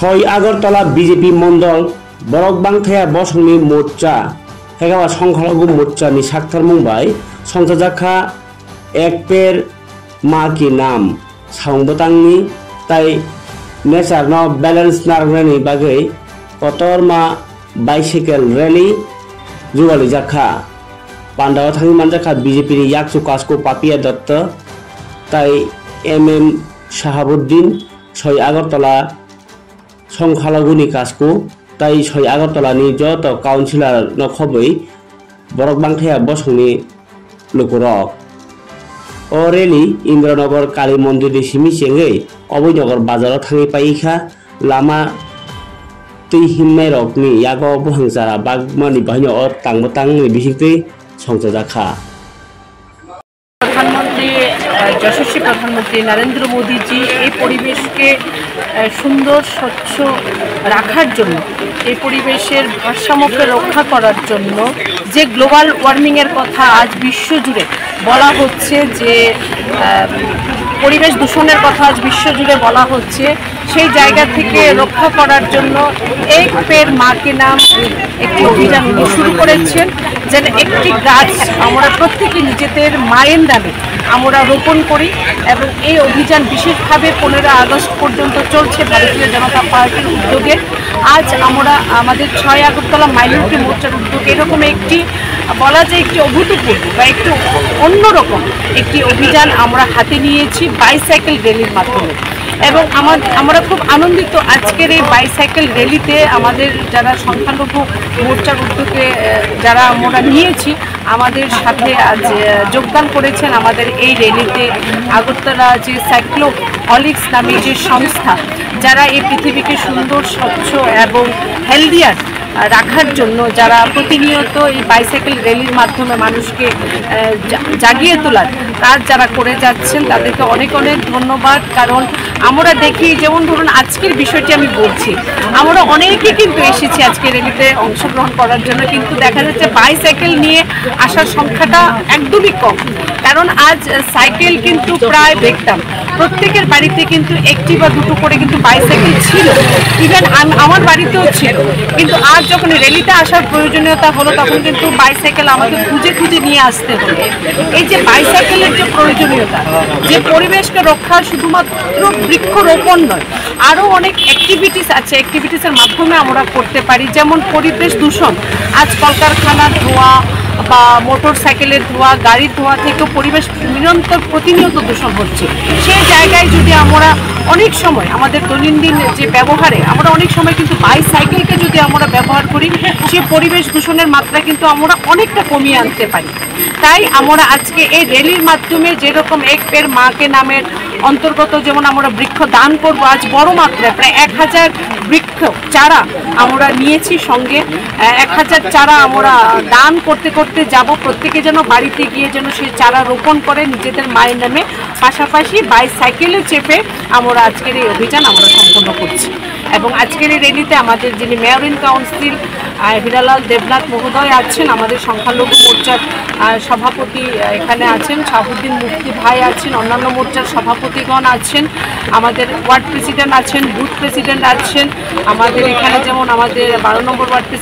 6 Agartala BJP Mondal বরকবাंथाया बसंनि मोर्चा हेगावा संख्यालघु मोर्चानि साक्थार मुंबाई संसाजाखा एक पेर मा की नाम सांबतांनि ताई नेचार न बैलेंस नारग्रानि बागै कतर मा बाइसाइकेल रैली जुवाली जाखा पांडाव थांनि मानजाखा बीजेपी नि याकसु कासको पापिया दत्त ताई एमएम शाहाबुद्दीन 6 আগরতলা संख्यालघुनि कासको ताई 6 আগরতলাनि जत काउन्सिलर नखबै बरकबांथाया बसंनि लोकरक ओ रेली इन्द्रनगर काली मन्दिर सिमिसेङै अभयनगर बाजाराव थाङै पाइखा लामा तै हिमनाय रकनि यागाव बहांजारा बागमानि बाहायनो अ तांबतांनि बिसिगै संजाजाखा प्रधानमंत्री यशस्वी प्रधानमंत्री नरेंद्र मोदी जी এই পরিবেশকে সুন্দর স্বচ্ছ রাখার জন্য এই পরিবেশের ভারসাম্যকে রক্ষা করার জন্য যে গ্লোবাল ওয়ার্মিং এর কথা আজ বিশ্বজুড়ে বলা হচ্ছে যে পরিবেশ দূষণের কথা আজ বিশ্বজুড়ে বলা হচ্ছে সেই জায়গা থেকে রক্ষা করার জন্য এক পের মা কে নাম একটি অভিযান শুরু করেছেন যেন একটি গাছ আমরা প্রত্যেকে নিজেদের মায়ের নামে আমরা রোপণ করি এবং এই অভিযান বিশেষভাবে 15 আগস্ট পর্যন্ত চলছে ভারতীয় জনতা পার্টির উদ্যোগে আজ আমরা আমাদের 6 আগরতলা মাইনরিটি মোর্চার উদ্যোগে এরকম একটি বলা যায় একটি অভূতপূর্ব বা একটু অন্যরকম একটি অভিযান আমরা হাতে নিয়েছি বাইসাইকেল র্যালির মাধ্যমে এবং আমরা খুব আনন্দিত আজকের এই বাইসাইকেল র্যালিতে আমাদের যারা সংখ্যালঘু মোর্চার উদ্যোগে যারা আমরা নিয়েছি আমাদের সাথে আজ যোগদান করেছেন আমাদের এই র্যালিতে আগরতলা যে সাইক্লোহলিক্স নামে যে সংস্থা যারা এই পৃথিবীকে সুন্দর স্বচ্ছ এবং হেলদিয়ার রাখার জন্য যারা প্রতিনিয়ত এই বাইসাইকেল র্যালির মাধ্যমে মানুষকে জাগিয়ে তোলার কাজ যারা করে যাচ্ছেন তাদেরকে অনেক অনেক ধন্যবাদ। কারণ আমরা দেখি যেমন ধরুন আজকের বিষয়টি আমি বলছি আমরা অনেকেই কিন্তু এসেছি আজকের র্যালিতে অংশগ্রহণ করার জন্য কিন্তু দেখা যাচ্ছে বাইসাইকেল নিয়ে আসার সংখ্যাটা একদমই কম। কারণ আজ সাইকেল কিন্তু প্রায় দেখতাম প্রত্যেকের বাড়িতে কিন্তু একটি বা দুটো করে কিন্তু বাইসাইকেল ছিল, ইভেন আমার বাড়িতেও ছিল, কিন্তু আজ যখন র্যালিতে আসার প্রয়োজনীয়তা হলো তখন কিন্তু বাইসাইকেল আমাকে খুঁজে খুঁজে নিয়ে আসতে হলো। এই যে বাইসাইকেলের যে প্রয়োজনীয়তা, যে পরিবেশকে রক্ষা শুধুমাত্র বৃক্ষরোপণ নয় আরও অনেক অ্যাক্টিভিটিস আছে, অ্যাক্টিভিটিসের মাধ্যমে আমরা করতে পারি। যেমন পরিবেশ দূষণ, আজ কলকারখানার ধোঁয়া বা মোটর সাইকেলের ধোঁয়া গাড়ির ধোঁয়া থেকেও পরিবেশ নিরন্তর প্রতিনিয়ত দূষণ হচ্ছে। সেই জায়গায় যদি আমরা অনেক সময় আমাদের দৈনন্দিন যে ব্যবহারে আমরা অনেক সময় কিন্তু বাইসাইকেলকে যদি আমরা ব্যবহার করি সেই পরিবেশ দূষণের মাত্রা কিন্তু আমরা অনেকটা কমিয়ে আনতে পারি। তাই আমরা আজকে এই র্যালির মাধ্যমে যেরকম এক পের মাকে নামের অন্তর্গত যেমন আমরা বৃক্ষ দান করবো, আজ বড় মাত্রায় প্রায় 1000 বৃক্ষ চারা আমরা নিয়েছি সঙ্গে। 1000 চারা আমরা দান করতে করতে যাব, প্রত্যেকে যেন বাড়িতে গিয়ে যেন সেই চারা রোপণ করে নিজেদের মায়ের নামে, পাশাপাশি বাইসাইকেলে চেপে আমরা আজকের এই অভিযান আমরা সম্পন্ন করছি। এবং আজকের এই র্যালিতে আমাদের যিনি mayor in council Hiralal Debnath মহোদয় আছেন, আমাদের সংখ্যালঘু মোর্চার সভাপতি এখানে আছেন, শাহাবুদ্দিন মুফতি ভাই আছেন, অন্যান্য মোর্চার সভাপতিগণ আছেন, আমাদের ওয়ার্ড প্রেসিডেন্ট আছেন, বুথ প্রেসিডেন্ট আছেন, আমাদের এখানে যেমন আমাদের 12 নম্বর ওয়ার্ড প্রেসিডেন্ট